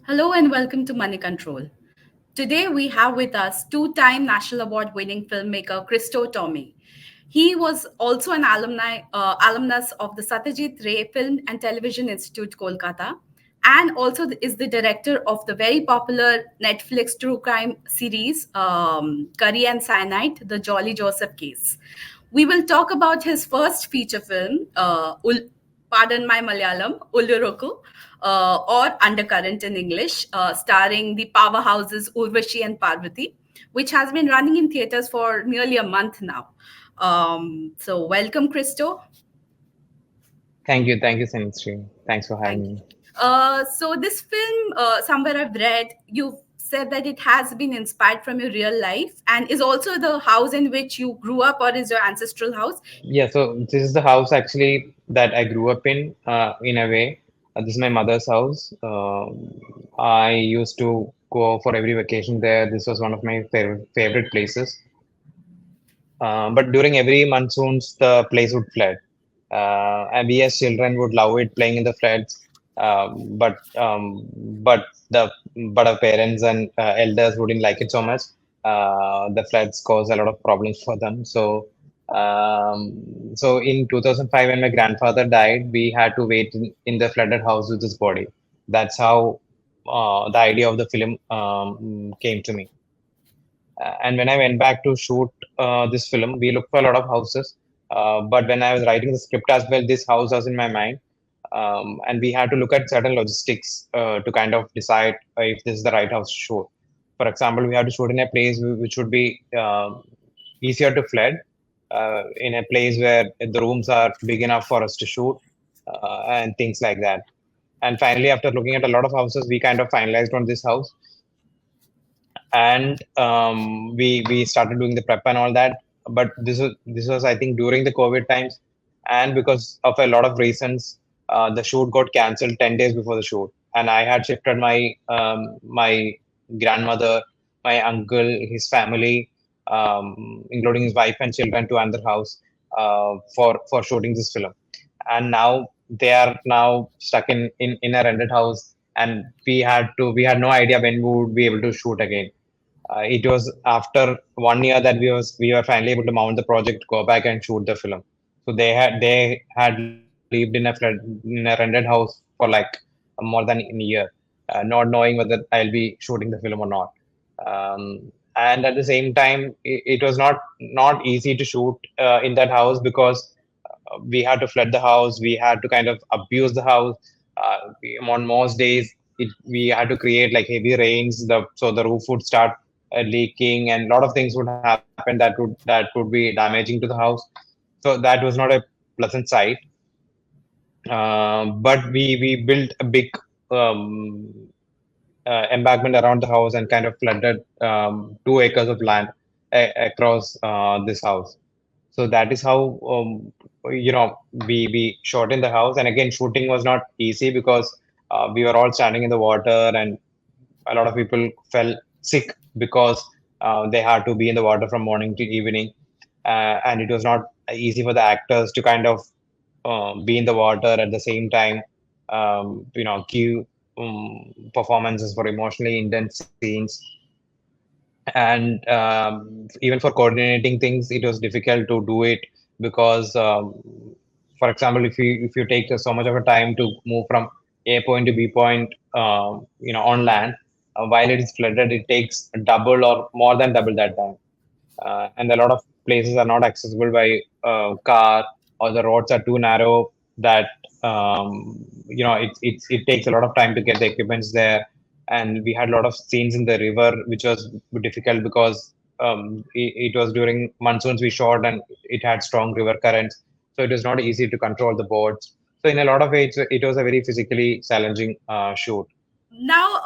Hello and welcome to Money Control. Today we have with us two-time National Award-winning filmmaker Christo Tomy. He was also an alumnus of the Satyajit Ray Film and Television Institute, Kolkata, and also is the director of the very popular Netflix true crime series, Curry and Cyanide, The Jolly Joseph Case. We will talk about his first feature film, pardon my Malayalam, Ullozhukku, or Undercurrent in English, starring the powerhouses Urvashi and Parvathy, which has been running in theaters for nearly a month now. So, welcome, Christo. Thank you, Cinestaan. Thanks for having Thank you. me. So, this film, somewhere I've read, you said that it has been inspired from your real life and is also the house in which you grew up, or is your ancestral house. Yeah, so this is the house actually that I grew up in a way. This is my mother's house. I used to go for every vacation there. This was one of my favorite places. But during every monsoons, the place would flood. And we as children would love it playing in the floods. But the but our parents and elders wouldn't like it so much. The floods cause a lot of problems for them. So in 2005, when my grandfather died, we had to wait in the flooded house with his body. That's how the idea of the film came to me. And when I went back to shoot this film, we looked for a lot of houses. But when I was writing the script as well, this house was in my mind. And we had to look at certain logistics to kind of decide if this is the right house to shoot. For example, we had to shoot in a place which would be easier to flood, in a place where the rooms are big enough for us to shoot, and things like that. And finally, after looking at a lot of houses, we kind of finalized on this house, and we started doing the prep and all that. But this was I think during the COVID times, and because of a lot of reasons, the shoot got cancelled 10 days before the shoot, and I had shifted my grandmother, my uncle, his family, including his wife and children, to another house for shooting this film. And now they are now stuck in a rented house, and we had no idea when we would be able to shoot again. It was after 1 year that we were finally able to mount the project, go back and shoot the film. So they had lived in a rented house for like more than a year, not knowing whether I'll be shooting the film or not. And at the same time, it was not easy to shoot in that house, because we had to flood the house. We had to kind of abuse the house. On most days, we had to create like heavy rains. So the roof would start leaking, and a lot of things would happen that would be damaging to the house. So that was not a pleasant sight. But we built a big um, embankment around the house and kind of flooded 2 acres of land across this house. So that is how we shot in the house. And again, shooting was not easy, because we were all standing in the water, and a lot of people fell sick because they had to be in the water from morning to evening, and it was not easy for the actors to kind of be in the water at the same time, give performances for emotionally intense scenes. And even for coordinating things, it was difficult to do it, because for example, if you take so much of a time to move from A point to B point, on land, while it is flooded, it takes double or more than double that time. And a lot of places are not accessible by car, or the roads are too narrow, that it takes a lot of time to get the equipments there. And we had a lot of scenes in the river, which was difficult, because it was during monsoons we shot, and it had strong river currents, so it was not easy to control the boats. So in a lot of ways, it was a very physically challenging shoot. Now,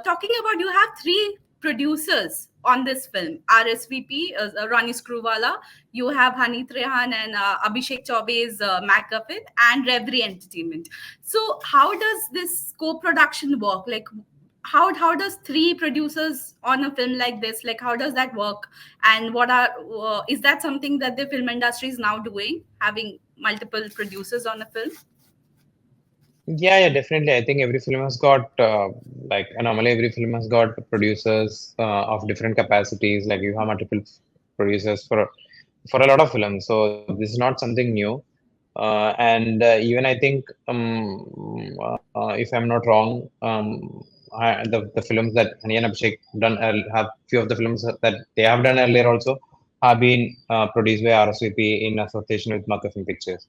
talking about, you have three producers on this film: RSVP, Ronnie Screwvala, you have Honey Trehan and Abhishek Chaubey's MacGuffin, and Reverie Entertainment. So, how does this co-production work? Like, how does three producers on a film like this, like, how does that work? And what are is that something that the film industry is now doing, having multiple producers on a film? Yeah, definitely. I think every film has got like normally every film has got producers of different capacities. Like you have multiple producers for a lot of films. So this is not something new. And even I think if I'm not wrong, the films that Hani and Abhishek have few of the films that they have done earlier also have been produced by RSVP in association with MacGuffin Pictures.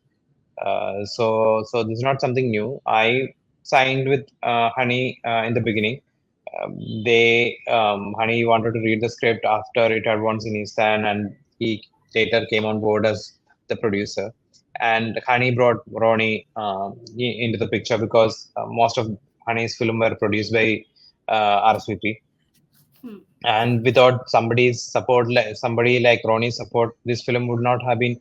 So this is not something new. I signed with Honey in the beginning. Honey wanted to read the script after it had won Cinestaan, and he later came on board as the producer. And Honey brought Ronnie into the picture because most of Honey's film were produced by RSVP, Hmm. and without somebody's support, like somebody like Ronnie's support, this film would not have been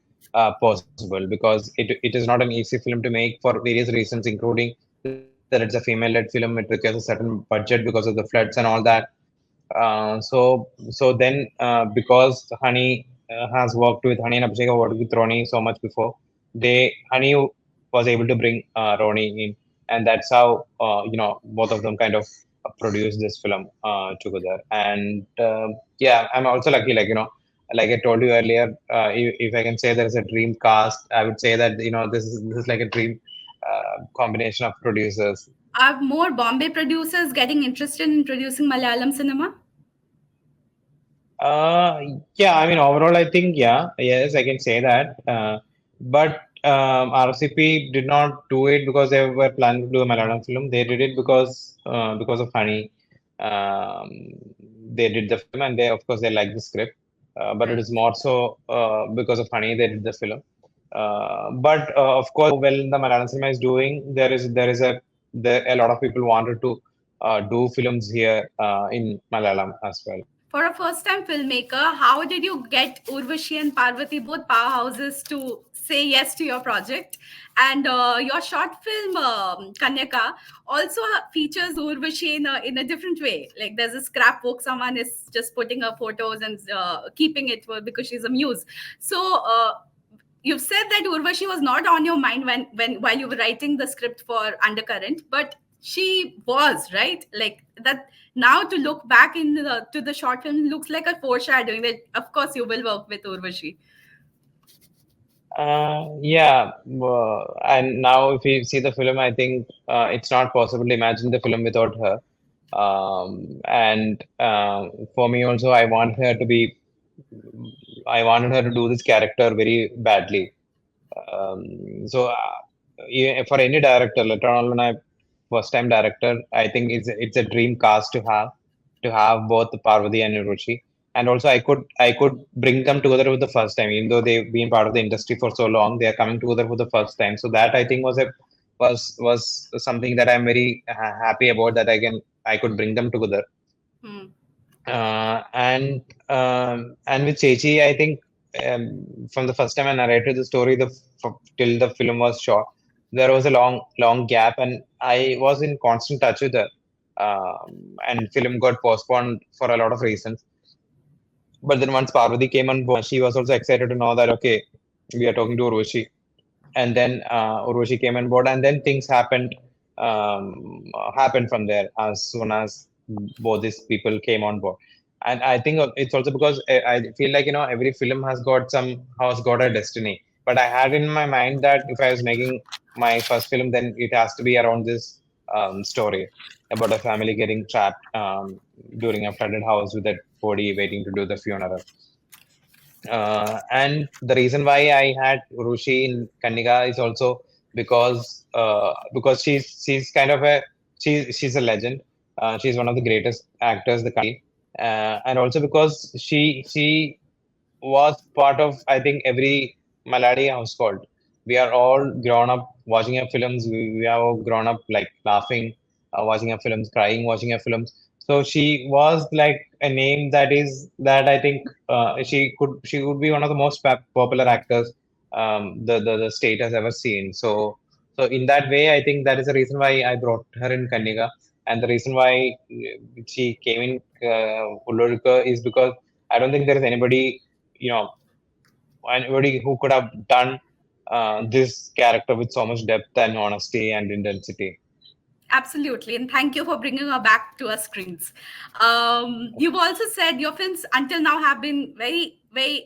possible because it is not an easy film to make for various reasons, including that it's a female-led film. It requires a certain budget because of the floods and all that. So then because Honey has worked with Honey and Abhishek have worked with Ronnie so much before, Honey was able to bring Ronnie in, and that's how both of them kind of produced this film together. And yeah, I'm also lucky, like like I told you earlier, if I can say there is a dream cast, I would say that this is like a dream combination of producers. Are more Bombay producers getting interested in producing Malayalam cinema? Uh, yeah, I mean, overall, I think, yeah, yes, I can say that. But RCP did not do it because they were planning to do a Malayalam film. They did it because of Honey. Um, they did the film, and of course, they liked the script. But it Right. is more so because of Honey they did the film. But of course, well, the Malayalam cinema is doing. A lot of people wanted to do films here in Malayalam as well. For a first time filmmaker, how did you get Urvashi and Parvathy, both powerhouses, to say yes to your project? And your short film, Kanyaka, also features Urvashi in a different way. Like there's a scrapbook, someone is just putting her photos and keeping it because she's a muse. So, you've said that Urvashi was not on your mind when while you were writing the script for Undercurrent, but she was, right, like that. Now to look back in to the short film looks like a foreshadowing that of course you will work with Urvashi. Yeah, and now if you see the film, I think it's not possible to imagine the film without her. And for me also, I wanted her to do this character very badly. So for any director, let alone when I first time director, I think it's a dream cast to have both Parvati and Urushi. And also I could bring them together for the first time, even though they've been part of the industry for so long, they are coming together for the first time. So that I think was something that I'm very happy about, that I could bring them together. Hmm. And with Chechi, I think from the first time I narrated the story, till the film was shot, there was a long gap, and I was in constant touch with her. And film got postponed for a lot of reasons. But then once Parvati came on board, she was also excited to know that okay, we are talking to Urvashi, and then Urvashi came on board, and then things happened from there as soon as both these people came on board. And I think it's also because I feel like every film has got a destiny. But I had in my mind that if I was making my first film, then it has to be around this story about a family getting trapped during a flooded house with a body waiting to do the funeral. And the reason why I had Rushi in Kanika is also because she's kind of she's a legend. She's one of the greatest actors the country, and also because she was part of, I think, every Malayali household. We are all grown up watching her films. We are all grown up like laughing, watching her films, crying, watching her films. So she was like a name that I think she would be one of the most popular actors the state has ever seen. So in that way, I think that is the reason why I brought her in Kanniga, and the reason why she came in Ullozhukku is because I don't think there is anybody, you know, anybody who could have done. this character with so much depth and honesty and intensity. Absolutely, and thank you for bringing her back to our screens. You've also said your films until now have been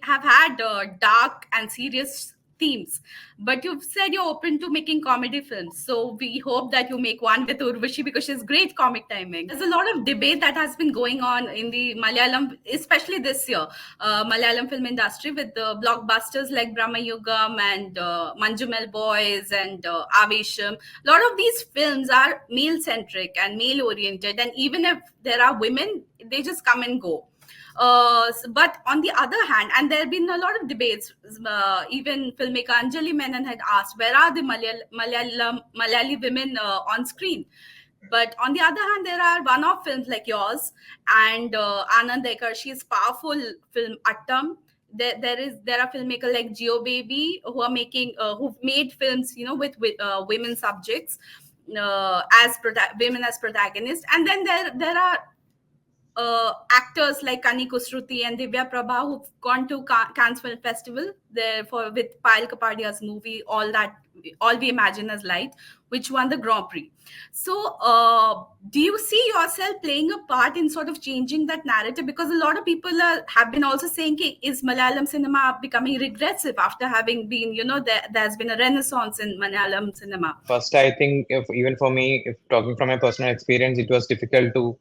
have had dark and serious themes, but you've said you're open to making comedy films. So we hope that you make one with Urvashi because she's great comic timing. There's a lot of debate that has been going on in the Malayalam, especially this year, Malayalam film industry with the blockbusters like Brahmayugam and Manjummel Boys and Abhishek. A lot of these films are male centric and male oriented, and even if there are women, they just come and go. But on the other hand, and there have been a lot of debates, even filmmaker Anjali Menon had asked, where are the Malayali women on screen? But on the other hand, there are one-off films like yours and Anand Ekarshi's powerful film Attam. There are filmmakers like Geo Baby who are making who've made films, with women subjects women as protagonists, and then there are actors like Kani Kusruti and Divya Prabha who've gone to Cannes Film Festival there for with Payal Kapadia's movie All We Imagine as Light, which won the Grand Prix. So, do you see yourself playing a part in sort of changing that narrative? Because a lot of people have been also saying, is Malayalam cinema becoming regressive after having been, there's been a renaissance in Malayalam cinema? First, I think if even for me, if talking from my personal experience, it was difficult to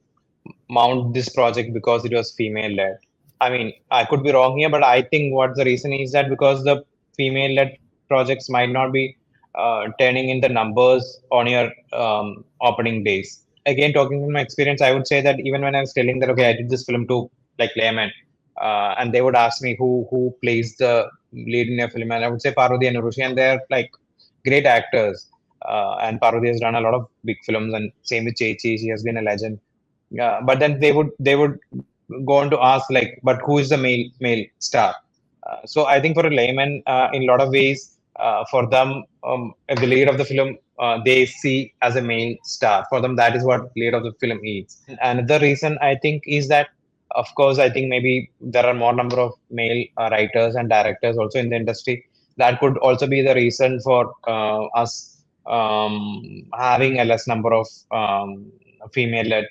mount this project because it was female led. I mean, I could be wrong here, but I think what the reason is that because the female led projects might not be turning in the numbers on your opening days. Again, talking from my experience, I would say that even when I was telling that, okay, I did this film to like layman, and they would ask me who plays the lead in your film, and I would say Parvathy and Urvashi, and they're like great actors. And Parvathy has done a lot of big films, and same with Chechi, she has been a legend. Yeah, but then they would go on to ask like, but who is the male star? So I think for a layman, in a lot of ways, for them, the lead of the film they see as a male star. For them, that is what lead of the film is. Another reason I think is that, of course, I think maybe there are more number of male writers and directors also in the industry. That could also be the reason for us having a less number of female-led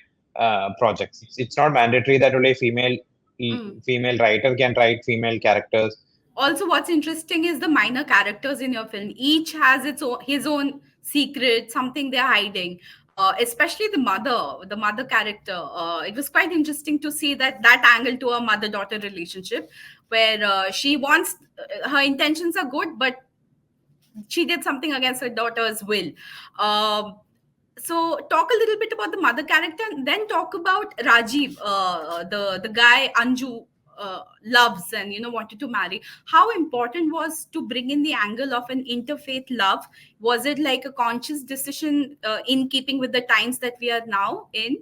projects. It's not mandatory that only female writer can write female characters. Also, what's interesting is the minor characters in your film. Each has his own secret, something they're hiding. Especially the mother character. It was quite interesting to see that angle to a mother-daughter relationship, where she wants her intentions are good, but she did something against her daughter's will. So talk a little bit about the mother character, and then talk about Rajiv, the guy Anju loves and wanted to marry. How important was to bring in the angle of an interfaith love? Was it like a conscious decision in keeping with the times that we are now in?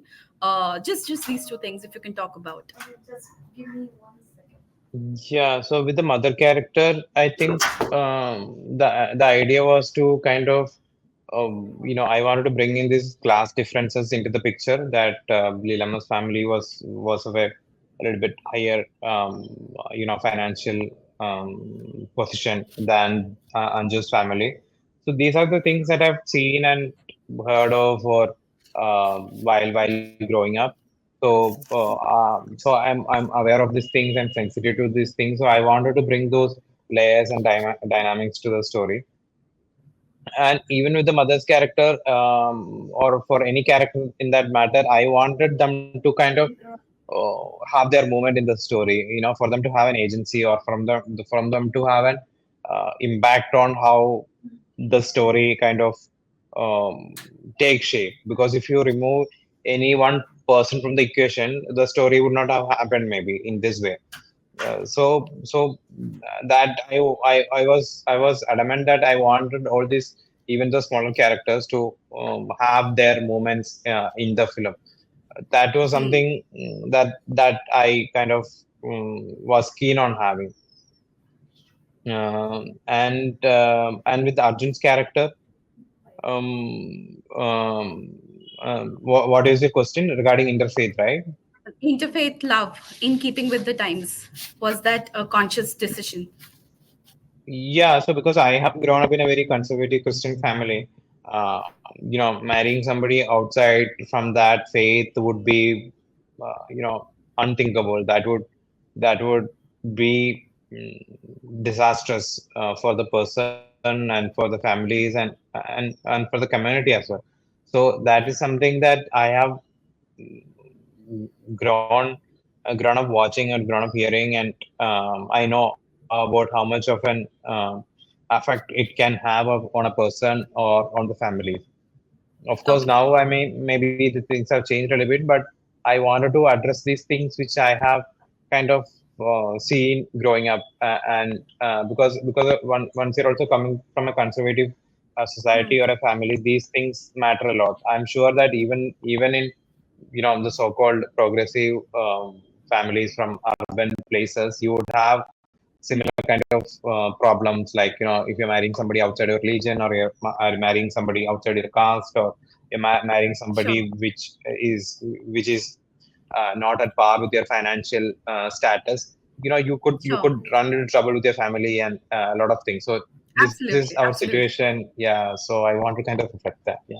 Just these two things, if you can talk about. Just give me 1 second. Yeah, so with the mother character, I think the idea was to kind of I wanted to bring in these class differences into the picture. That Leelama's family was of a little bit higher financial position than Anju's family. So these are the things that I've seen and heard of or while growing up. So I'm aware of these things. I'm sensitive to these things. So I wanted to bring those layers and dynamics to the story. And even with the mother's character, or for any character in that matter, I wanted them to kind of have their moment in the story. For them to have an agency, or from them to have an impact on how the story kind of um, takes shape. Because if you remove any one person from the equation, the story would not have happened maybe in this way. So that I was adamant that I wanted all these, even the smaller characters, to have their moments in the film. That was Hmm. something that I kind of was keen on having. And with Arjun's character, what is your question regarding interfaith, right? Interfaith love, in keeping with the times, was that a conscious decision? Yeah, so because I have grown up in a very conservative Christian family, marrying somebody outside from that faith would be, unthinkable. That would be disastrous for the person and for the families and for the community as well. So that is something that I have grown grown up watching and grown up hearing, and I know about how much of an effect it can have on a person or on the family. Of course, Okay, now I mean maybe the things have changed a little bit, but I wanted to address these things which I have kind of seen growing up, and because once you're also coming from a conservative hmm, society or a family, these things matter a lot. I'm sure that even in the so-called progressive families from urban places, you would have similar kind of problems, like if you're marrying somebody outside your religion, or you're marrying somebody outside your caste, or you're marrying sure, somebody which is not at par with your financial status. You could sure, run into trouble with your family and a lot of things. So this is absolutely, our absolutely. situation. Yeah, so I want to kind of reflect that. Yeah.